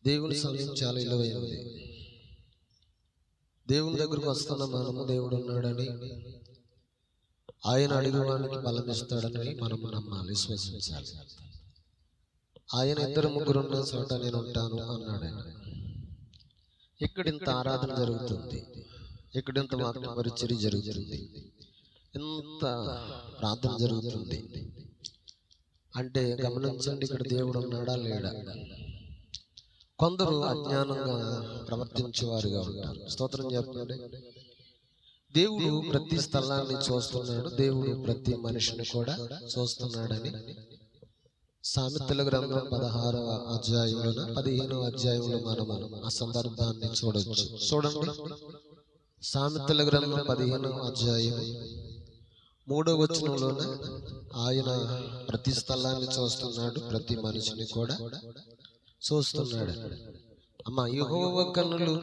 దేవుని సమయం చాలా విలువైనది. దేవుని దగ్గరకు వస్తున్న మనము దేవుడు ఉన్నాడని, ఆయన అడిగేవానికి బలం ఇస్తాడని మనము నమ్మాలి, విశ్వసించాలి. ఆయన 2-3 ఉన్న చోట నేను ఉంటాను అన్నాడు. ఇక్కడ ఇంత ఆరాధన జరుగుతుంది, ఇక్కడ ఇంత వాక్య పరిచర్య జరుగుతుంది, ఇంత ప్రార్థన జరుగుతుంది అంటే గమనించండి, ఇక్కడ దేవుడు ఉన్నాడా లేడా? కొందరు అజ్ఞానంగా ప్రవర్తించేవారుగా ఉంటారు. స్తోత్రం చెప్పండి. దేవుడు ప్రతి స్థలాన్ని చూస్తున్నాడు, దేవుడు ప్రతి మనిషిని కూడా చూస్తున్నాడని సామెతల గ్రంథం 16వ అధ్యాయంలో 15వ అధ్యాయంలో మనము ఆ సందర్భాన్ని చూడొచ్చు. చూడండి, సామెతల గ్రంథం 15వ అధ్యాయం 3వ వచనంలోనే ఆయన ప్రతి స్థలాన్ని చూస్తున్నాడు, ప్రతి మనిషిని కూడా చూస్తున్నాడు. అమ్మా, యెహోవా కన్నులు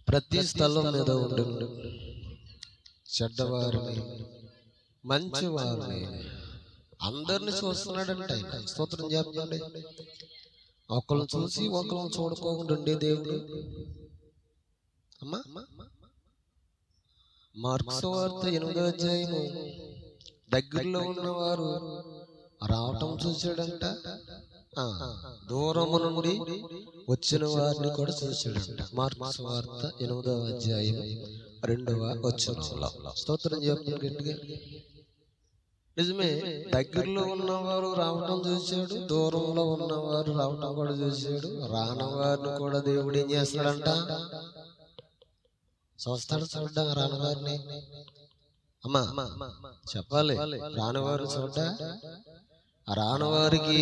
ప్రతి స్థలం మీద ఉండును, చెడ్డవారిని మంచివారిని అందరిని చూస్తున్నాడంట ఆయన. స్తోత్రం చెప్పండి. ఒకళ్ళని చూసి ఒకళ్ళని చూడుకోకుండా ఉండే దేవుడు. అమ్మా, మార్కు సువార్త 8వ అధ్యాయము దగ్గరలో ఉన్నవారు రావటం చూశాడంట, దూరము నుండి వచ్చిన వారిని కూడా చూశాడంట. మార్కు సువార్త 8వ అధ్యాయం 2వ వచనంలో. స్తోత్రం చెప్పండి గట్టిగా. నిజమే, దగ్గరలో ఉన్నవారు రావటం చూశాడు, దూరంలో ఉన్నవారు రావటం కూడా చూశాడు. రానవారిని కూడా దేవుడు ఏం చేస్తాడంట? చూస్తాడు. చూడ్డా రానవారిని. అమ్మా చెప్పాలి, రానవారు చూడ్డ. రానవారికి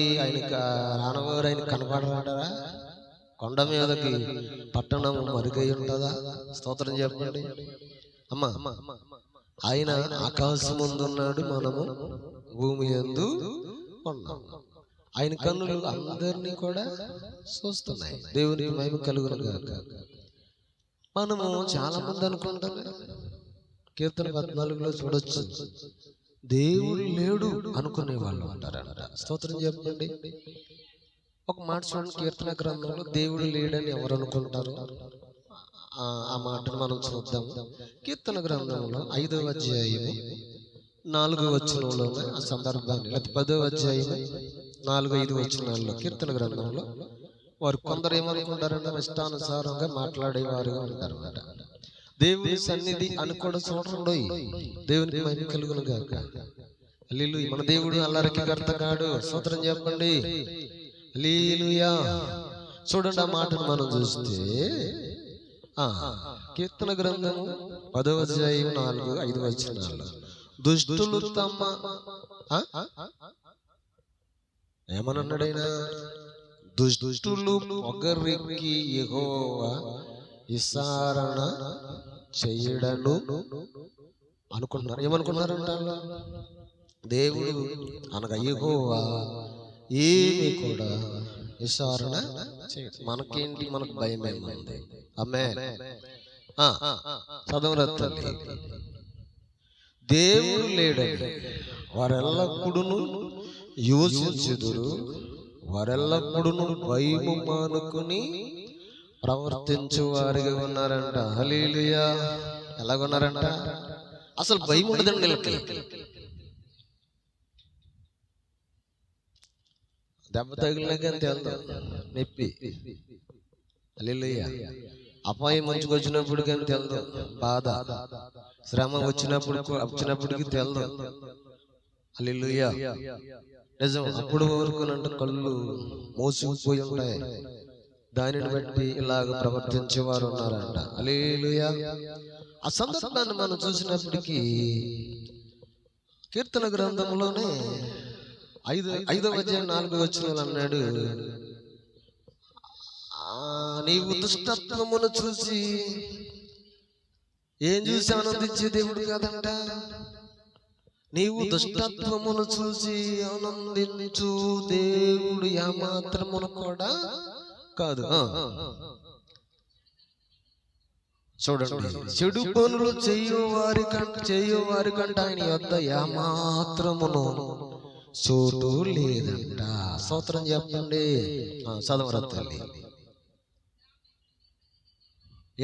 రానవారు ఆయన కనపడరాడరా? కొండ మీదకి పట్టణం మరుగై ఉంటుందా? స్తోత్రం చెప్పండి. అమ్మా, ఆయన ఆకాశం ముందున్నాడు, మనము భూమి యందు ఉన్నాం. ఆయన కన్నులు అందరినీ కూడా చూస్తున్నాయి. దేవునికి మహిమ కలుగును గాక. మనము చాలా మంది అనుకుంటాం, కీర్తన 14లో చూడొచ్చు, దేవుడు లేడు అనుకునే వాళ్ళు అంటారంట. స్తోత్రం చెప్పండి. ఒక మాట చూడండి, కీర్తన గ్రంథంలో దేవుడు లేడని ఎవరు అనుకుంటారు? ఆ మాటను మనం చూద్దాం. కీర్తన గ్రంథంలో 5వ అధ్యాయం 4వ వచనంలో ఆ సందర్భాన్ని, 10వ అధ్యాయం 4-5 వచనాల్లో కీర్తన గ్రంథంలో వారు కొందరు ఏమనుకుంటారంటే ఇష్టానుసారంగా మాట్లాడేవారుగా ఉంటారు అన్నమాట. దేవుని సన్నిధి అని కూడా చూడండి. దేవునికి మహిమ కలుగును గాక. హల్లెలూయా. మన దేవుడు అల్లరికి కర్త కాడు. స్తోత్రం చెప్పండి. హల్లెలూయా. చూడండి, ఆ మాటను మనం చూస్తే కీర్తన గ్రంథము 10వ అధ్యాయం 4-5 వచనాలు, దుష్టులు తమ ఏమన్నాడైనా, దుష్టులు పొగరెక్కి యెహోవా విచారణ చెయ్యడను అనుకుంటున్నారు. ఏమనుకున్నారంట? దేవుడు అనగా యెహోవా ఏమి కూడా విచారణ చేయడు. మనకేంటి? మనకు భయం ఏమైంది? ఆమేన్. చదవరత్తాలి. దేవుడు లేడని వారెల్లప్పుడును యోచించుదురు, వారెల్లప్పుడును భయము మానుకుని ప్రవర్తించు వారిగా ఉన్నారంట. హల్లెలూయా. ఎలాగున్నారంట? అసలు భయం ఉండదండి వీళ్ళకి. దెబ్బ తగిలినాక తెలుదు నొప్పి. హల్లెలూయా. అపాయం మంచుకు వచ్చినప్పుడు కానీ తెలుదు బాధ, శ్రమ వచ్చినప్పటికి తెలుదు. హల్లెలూయా. నిజం. అప్పుడు వరకు అంటే కళ్ళు మోసుకుపోయి ఉంటాయి, దానిని బట్టి ఇలాగ ప్రవర్తించేవారు ఉన్నారంట. హల్లెలూయా. ఆ సందర్భాన్ని మనం చూసినప్పటికీ కీర్తన గ్రంథంలోనే 5వ అధ్యాయం 4వ వచనం అన్నాడు, నీవు దుష్టత్వమును చూసి ఏం చూసి ఆనందించే దేవుడు కాదంట. నీవు దుష్టత్వమును చూసి ఆనందించు దేవుడు ఏమాత్రమును కూడా కాదు. చూడండి, చెడు పనులు చేయు వారి కంటే ఆయన యొద్ద ఏమాత్రమును చోటు లేదంట. స్తోత్రం చెప్పండి. చదవరా తల్లి.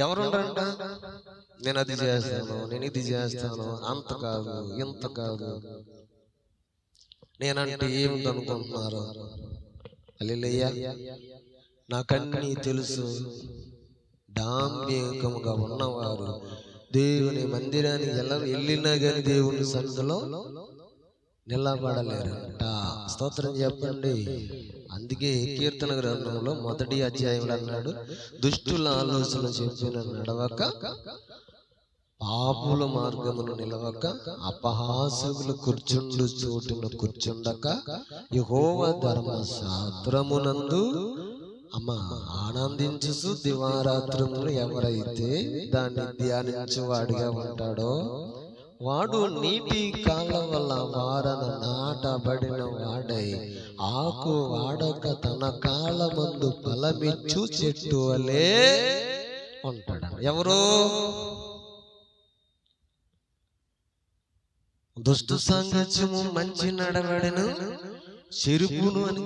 ఎవరుంటారంట? నేను అది చేస్తాను, నేను ఇది చేస్తాను, అంత కాదు, ఇంత కాదు, నేనంటే ఏమిటనుకుంటున్నారు? హల్లెలూయా. నాకన్నీ తెలుసు. డాంబికముగా ఉన్నవారు దేవుని మందిరానికి ఎలా వెళ్ళినా కానీ దేవుని సన్నిధిలో నిలబడలేరంట. స్తోత్రం చెప్పండి. అందుకే కీర్తన గ్రంథంలో 1వ అధ్యాయంలో అన్నాడు, దుష్టుల ఆలోచన చెప్పిన నడవక, పాపుల మార్గమును నిలవక, అపహాసకులు కూర్చుండు చోటున కూర్చుండక, యెహోవా ధర్మశాస్త్రమునందు ఆనందించు దివారాత్రములు ఎవరైతే దాన్ని ధ్యానించువాడిగా ఉంటాడో వాడు నీటి కాలవల వారన నాటబడిన వాడై ఆకు వాడక తన కాలమందు ఫలమిచ్చు చెట్టు వలె ఉంటాడు. ఎవరు? దుష్టు సాంగత్యము మంచి నడవడను చెరుపును అని